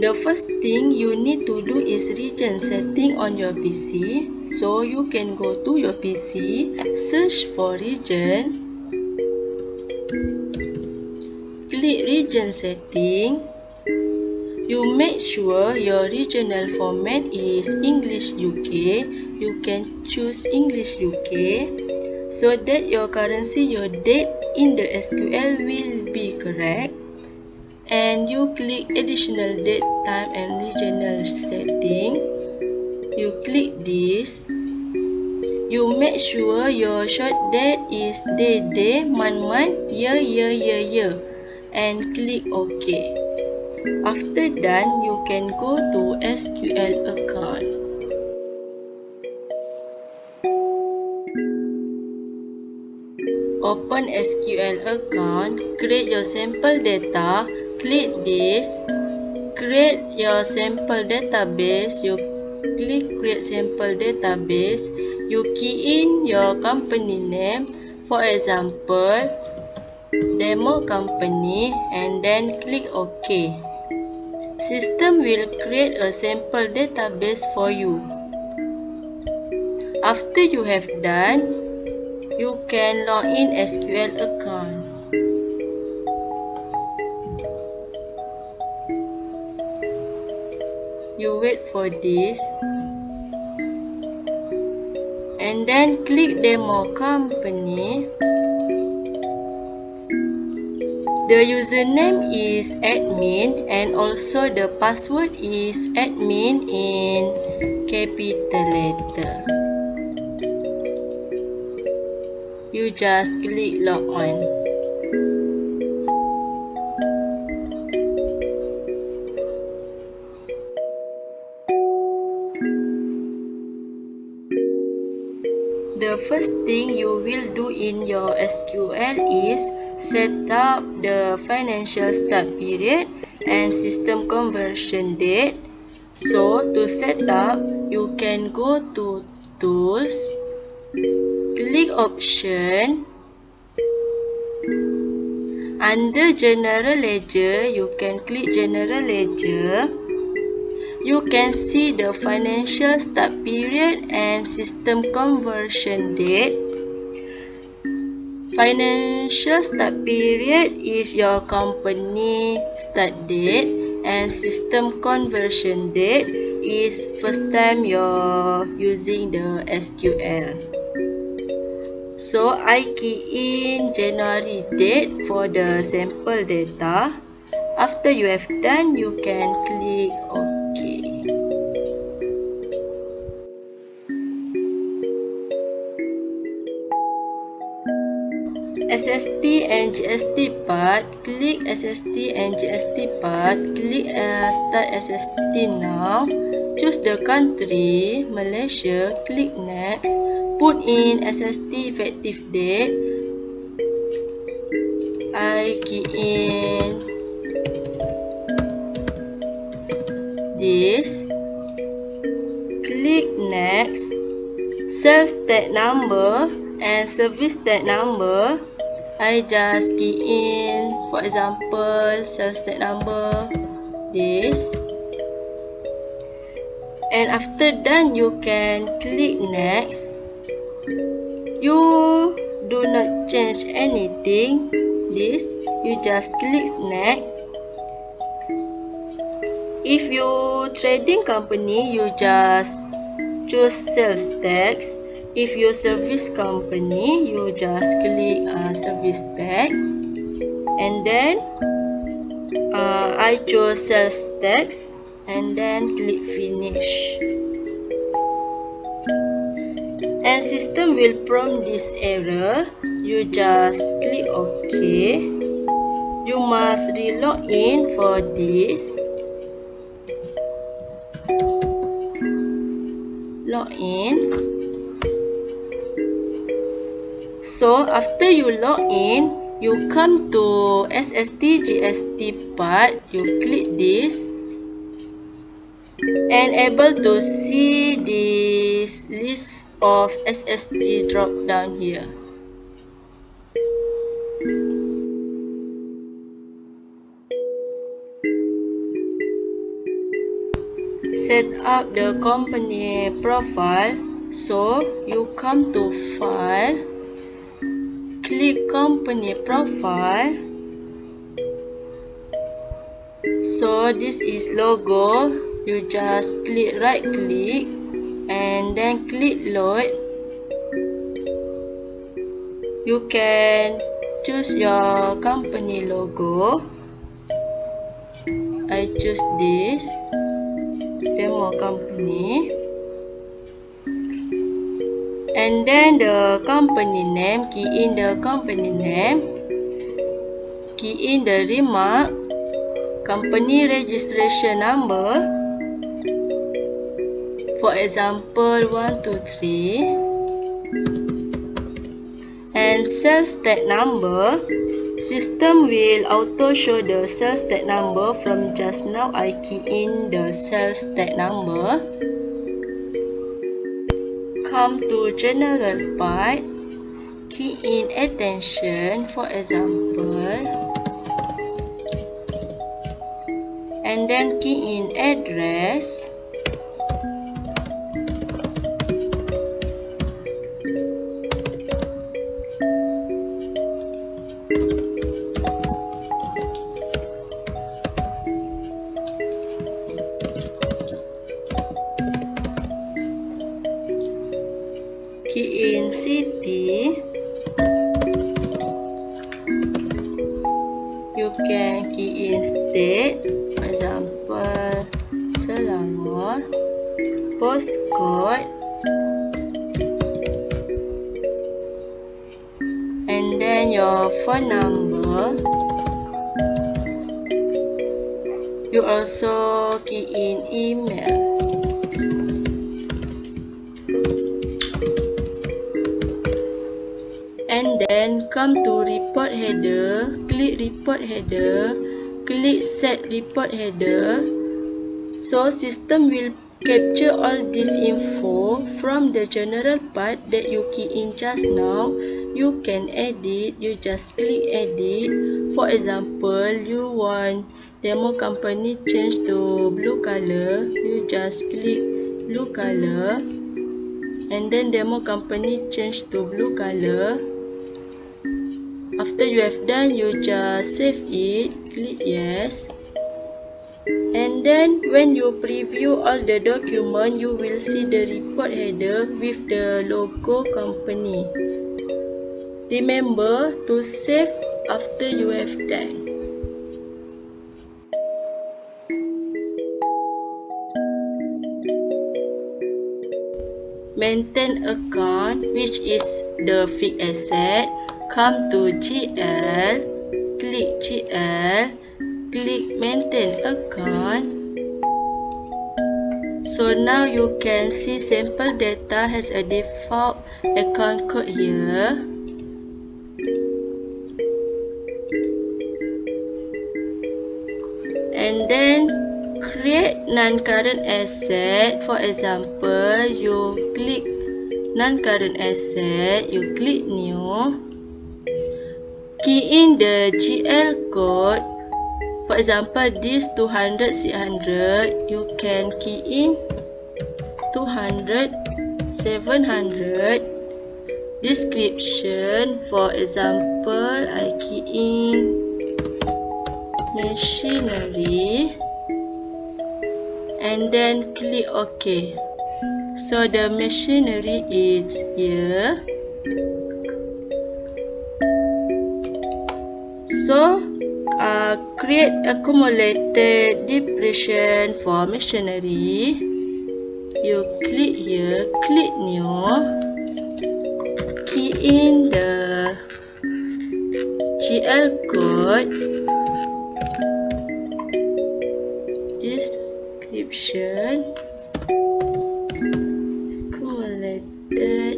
The first thing you need to do is region setting on your PC. So you can go to your PC, search for region, click region setting. You make sure your regional format is English UK. You can choose English UK so that your currency, your date in the SQL will be correct. And you click additional date, time and regional setting. You click this. You make sure your short date is day, month, year, and click OK. After done, you can go to SQL account. Open SQL account, create your sample data, click this, create your sample database, you click create sample database, you key in your company name, for example, demo company, and then click OK. System will create a sample database for you. After you have done, you can log in SQL account. You wait for this and then click demo company. The username is admin and also the password is admin in capital letter. You just click log on. The first thing you will do in your SQL is set up the financial start period and system conversion date. So to set up, you can go to Tools, click Option. Under General Ledger, you can click General Ledger. You can see the financial start period and system conversion date. Financial start period is your company start date and system conversion date is first time you're using the SQL. So I key in January date for the sample data. After you have done, you can click OK. SST and GST part, click SST and GST part, click Start SST now, choose the country, Malaysia, click Next, put in SST effective date, I key in this, click Next, sales tag number and service tag number, I just key in, for example, sales tag number, this. And after done, you can click Next. You do not change anything, this. You just click Next. If you trading company, you just choose sales tax. If you service company, you just click service tax, and then I choose sales tax and then click finish. And system will prompt this error. You just click OK. You must re-log in for this. Log in. So after you log in, you come to SST GST part, you click this and able to see this list of SST drop down here. set up the company profile. So you come to File, click Company Profile. So this is logo. You just right click and then click Load. You can choose your company logo. I choose this, demo company. And then the company name, key in the company name, key in the remark, company registration number, for example 123, and sales tag number. System will auto show the sales tag number. From just now I key in the sales tag number. Come to general part, key in attention, for example, and then key in address. Key in city. You can key in state, for example, Selangor. Postcode, and then your phone number. You also key in email. And then come to report header, click report header, click set report header. So system will capture all this info from the general part that you key in just now. You can edit, you just click edit. For example, you want demo company change to blue color, you just click blue color, and then demo company change to blue color. After you have done, you just save it, click yes. And then when you preview all the document, you will see the report header with the logo company. Remember to save after you have done. Maintain account, which is the fixed asset. Come to GL, click GL, click maintain account. So now you can see sample data has a default account code here. And then create non-current asset. For example, you click non-current asset, you click new. Key in the GL code. For example, this 200 600, you can key in 200 700. Description, for example, I key in machinery, and then click OK. So the machinery is here. So create accumulated depreciation for machinery. You click here, click new, key in the GL code, description, accumulated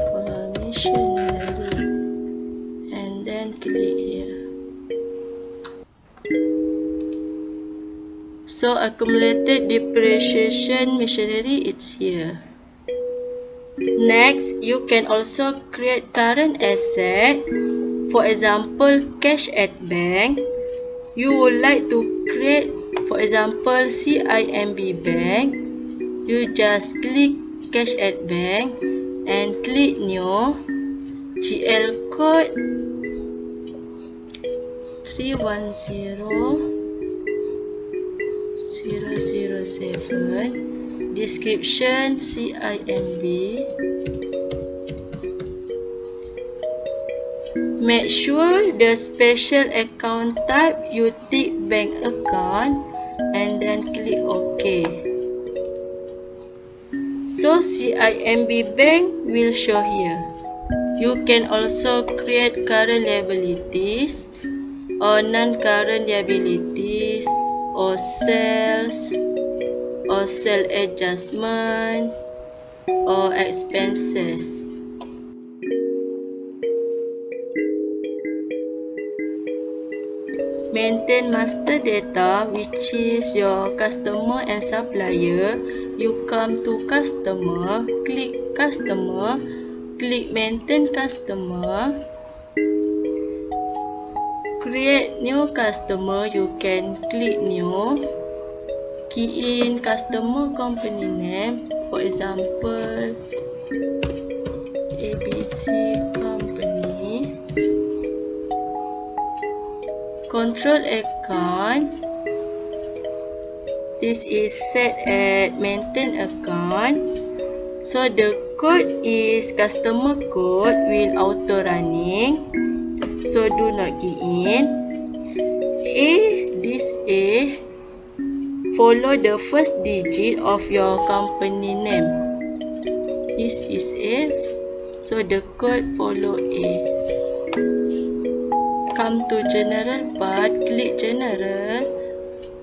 for machinery, and then click here. So accumulated depreciation machinery, it's here. Next, you can also create current asset. For example, cash at bank. you would like to create, for example, CIMB Bank, you just click Cash at Bank and click New, GL code 310007, description CIMB. Make sure the special account type you tick bank account and then click OK. So CIMB Bank will show here. You can also create current liabilities or non-current liabilities or sales or sale adjustment or expenses. Maintain master data, which is your customer and supplier. You come to customer, click customer, click maintain customer, create new customer, you can click new, key in customer company name, for example ABC company. Control account, this is set at maintain account. So the code is customer code will auto running, so do not key in. This A, follow the first digit of your company name. This is F, so the code follow A. Come to general part, click general,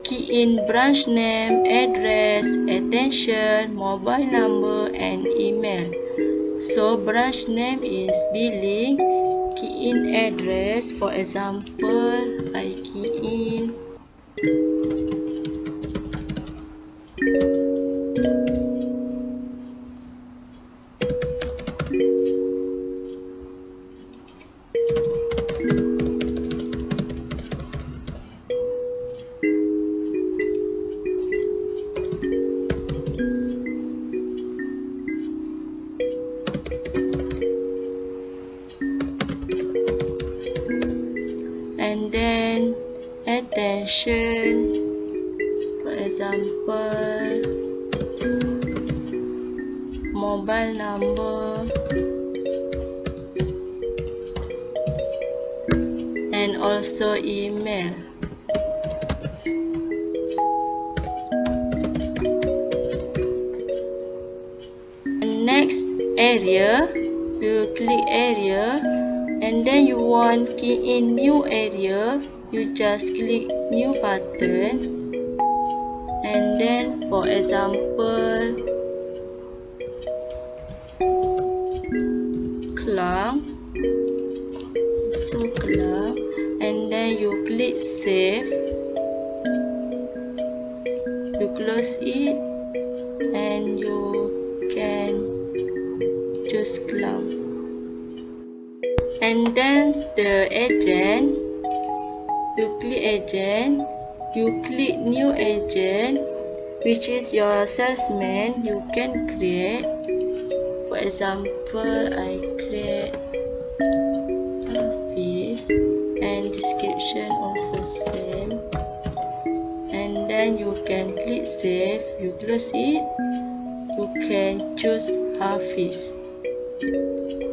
key in branch name, address, attention, mobile number and email. So branch name is billing, key in address, for example I key in and then attention, for example mobile number and also email. Next area, you click area and then you want key in new area, you just click new button and then for example club, so club, and then you click save, you close it and you can choose club. And then the agent, you click agent, you click new agent, which is your salesman. You can create, for example I create office and description also same, and then you can click save, you close it, you can choose office.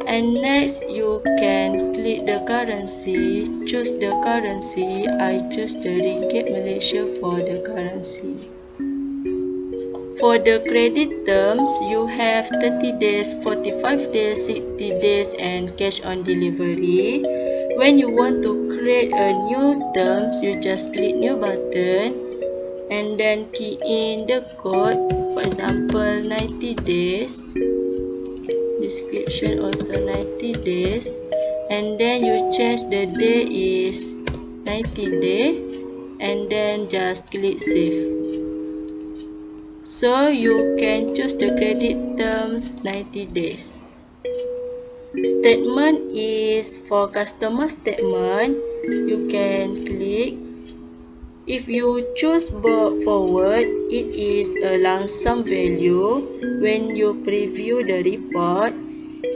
And next you can click the currency, choose the currency. I choose the ringgit Malaysia for the currency. For the credit terms, you have 30 days, 45 days, 60 days and cash on delivery. When you want to create a new terms, you just click new button and then key in the code, for example 90 days, description also 90 days, and then you change the day is 90 day and then just click save. So you can choose the credit terms 90 days. Statement is for customer statement, you can click If you choose forward, it is a lump sum value when you preview the report.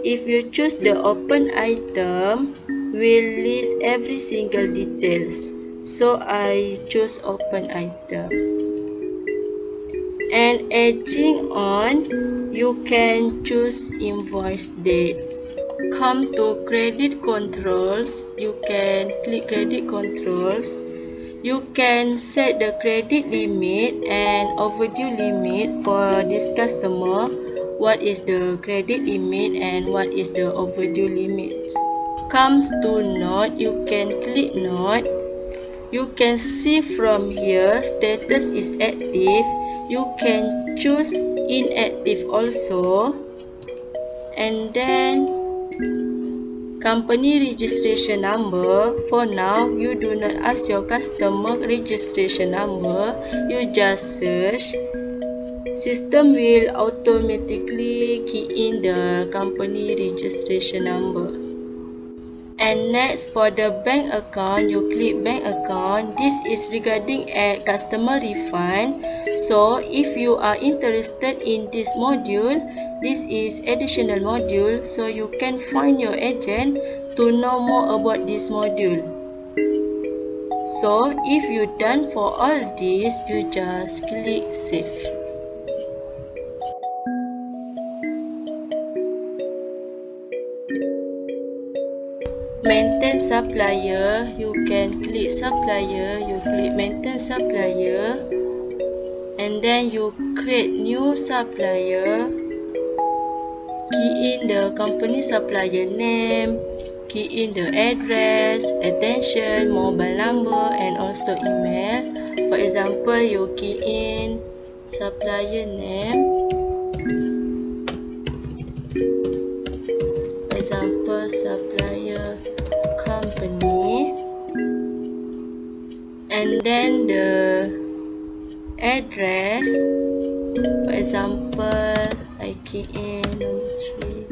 If you choose the open item, will list every single details. So I choose open item. And edging on, you can choose invoice date. Come to credit controls, you can click credit controls. You can set the credit limit and overdue limit for this customer. What is the credit limit and what is the overdue limit? Comes to note, you can click note. You can see from here status is active. You can choose inactive also. And then company registration number. For now, you do not ask your customer registration number. You just search. System will automatically key in the company registration number. And next, for the bank account, you click bank account. This is regarding a customer refund. So if you are interested in this module, this is additional module, so you can find your agent to know more about this module. So if you done for all this, you just click save. Maintain supplier, you can click supplier, you click maintain supplier, and then you create new supplier. Key in the company supplier name, key in the address, attention, mobile number, and also email. For example, you key in supplier name. For example, supplier company. And then the address. For example, I key in number 3.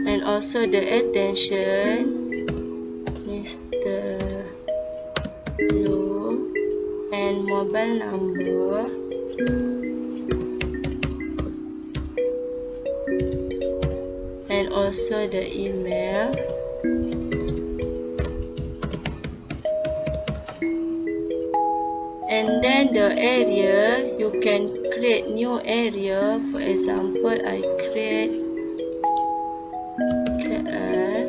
And also the attention, Mr. Low, and mobile number. And also the email. And then the area, you can create new area. For example, I create KL,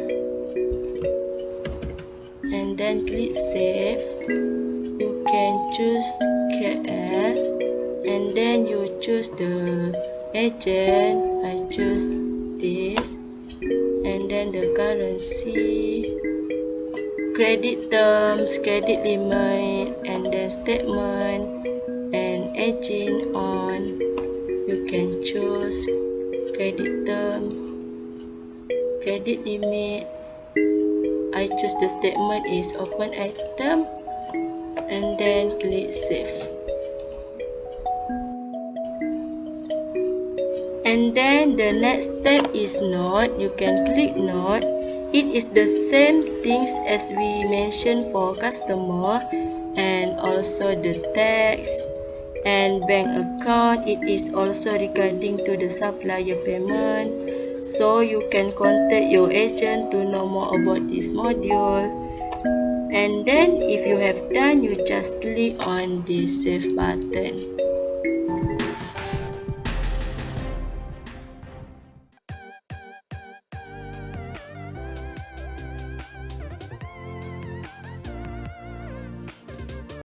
and then click save. You can choose KL, and then you choose the agent. I choose this, and then the currency, credit terms, credit limit, and then statement, and aging on. You can choose credit terms, credit limit. I choose the statement is open item, and then click save. And then the next step is note. You can click note. It is the same things as we mentioned for customer, and also the tax and bank account. It is also regarding to the supplier payment. So you can contact your agent to know more about this module. And then if you have done, you just click on the save button.